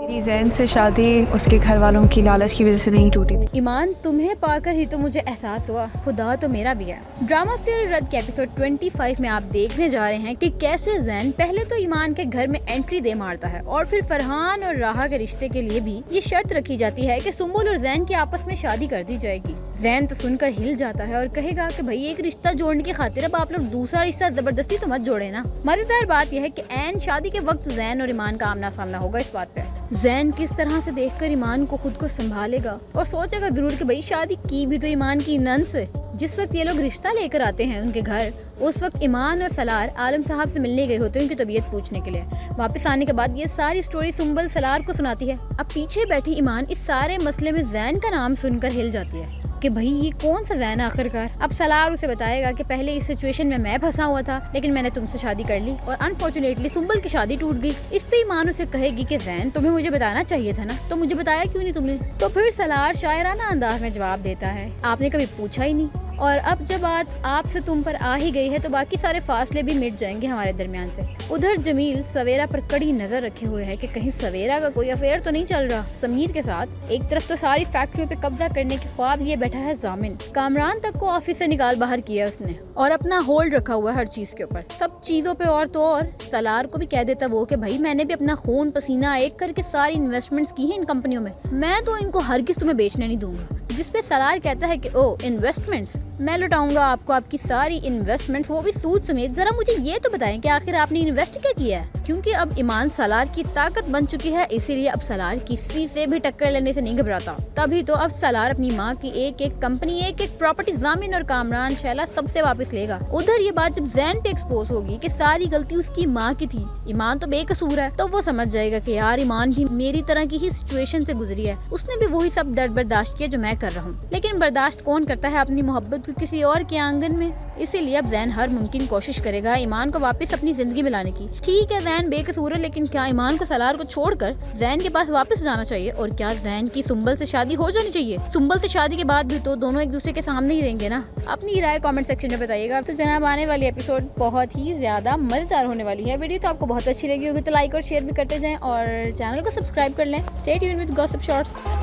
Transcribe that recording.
मेरी जैन से शादी उसके घर वालों की लालच की वजह से नहीं टूटी थी। ईमान, तुम्हें पाकर ही तो मुझे एहसास हुआ खुदा तो मेरा भी है। ड्रामा सीरियल रद्द के एपिसोड 25 में आप देखने जा रहे हैं कि कैसे जैन पहले तो ईमान के घर में एंट्री दे मारता है और फिर फरहान और राहा के रिश्ते के लिए भी ये शर्त रखी जाती है कि सुम्बुल और जैन की आपस में शादी कर दी जाएगी। जैन तो सुनकर हिल जाता है और कहेगा कि भाई एक रिश्ता जोड़ने की खातिर अब आप लोग दूसरा रिश्ता जबरदस्ती तो मत जोड़े ना। मजेदार बात यह है कि ऐन शादी के वक्त जैन और ईमान का आमना सामना होगा इस बात पे। जैन किस तरह से देखकर ईमान को खुद को संभालेगा और सोचेगा जरूर कि भाई शादी की भी तो ईमान की नन से। जिस वक्त ये लोग रिश्ता लेकर आते हैं उनके घर, उस वक्त ईमान और सलार आलम साहब से मिलने गए होते हैं उनकी तबीयत पूछने के लिए। वापस आने के बाद ये सारी स्टोरी सुम्बुल सलार को सुनाती है। अब पीछे बैठी ईमान इस सारे मसले में जैन का नाम सुनकर हिल जाती है कि भाई ये कौन सा जैन आखिरकार। अब सलार उसे बताएगा कि पहले इस सिचुएशन में मैं फंसा हुआ था, लेकिन मैंने तुमसे शादी कर ली और अनफॉर्चुनेटली सुम्बुल की शादी टूट गई। इस पे ईमान उसे कहेगी कि जैन तुम्हें मुझे बताना चाहिए था ना, तो मुझे बताया क्यों नहीं तुमने। तो फिर सलार शायराना अंदाज में जवाब देता है, आपने कभी पूछा ही नहीं, और अब जब बात आपसे तुम पर आ ही गई है तो बाकी सारे फासले भी मिट जाएंगे हमारे दरमियान से। उधर जमील सवेरा पर कड़ी नजर रखे हुए है कि कहीं सवेरा का कोई अफेयर तो नहीं चल रहा समीर के साथ। एक तरफ तो सारी फैक्ट्रियों पे कब्जा करने के ख्वाब लिए बैठा है जामिन। कामरान तक को ऑफिस से निकाल बाहर किया उसने और अपना होल्ड रखा हुआ है हर चीज के ऊपर, सब चीजों पे। और तो और सलार को भी कह देता वो कि भाई मैंने भी अपना खून पसीना एक करके सारी इन्वेस्टमेंट्स की हैं इन कंपनियों में, मैं तो इनको हरगिज तुम्हें बेचने नहीं दूंगा। जिसपे सलार कहता है कि ओ इन्वेस्टमेंट्स, मैं लुटाऊंगा आपको आपकी सारी इन्वेस्टमेंट्स, वो भी सूद समेत। जरा मुझे ये तो बताएं कि आखिर आपने इन्वेस्ट क्या किया है। क्योंकि अब ईमान सलार की ताकत बन चुकी है, इसीलिए अब सलार किसी से भी टक्कर लेने से नहीं घबराता। तभी तो अब सलार अपनी माँ की एक एक कंपनी, एक एक प्रॉपर्टी जामिन और कामरान शैला सबसे वापस लेगा। उधर ये बात जब जैन पे एक्सपोज होगी कि सारी गलती उसकी माँ की थी, ईमान तो बेकसूर है, तो वो समझ जाएगा कि यार ईमान भी मेरी तरह की ही सिचुएशन से गुजरी है, उसने भी वही सब दर्द बर्दाश्त किया जो मैं कर रहा हूँ। लेकिन बर्दाश्त कौन करता है अपनी मोहब्बत को किसी और के आंगन में। इसीलिए अब जैन हर मुमकिन कोशिश करेगा ईमान को वापस अपनी जिंदगी में लाने की। ठीक है जैन बेकसूर है, लेकिन क्या ईमान को सलार को छोड़कर जैन के पास वापस जाना चाहिए? और क्या जैन की सुम्बुल से शादी हो जानी चाहिए? सुम्बुल से शादी के बाद भी तो दोनों एक दूसरे के सामने ही रहेंगे ना। अपनी राय कमेंट सेक्शन में बताइएगा। तो जनाब आने वाली एपिसोड बहुत ही ज्यादा मजेदार होने वाली है। वीडियो तो आपको बहुत अच्छी लगी होगी तो लाइक और शेयर भी करते जाएं और चैनल को सब्सक्राइब कर लें। Stay tuned with gossip shorts.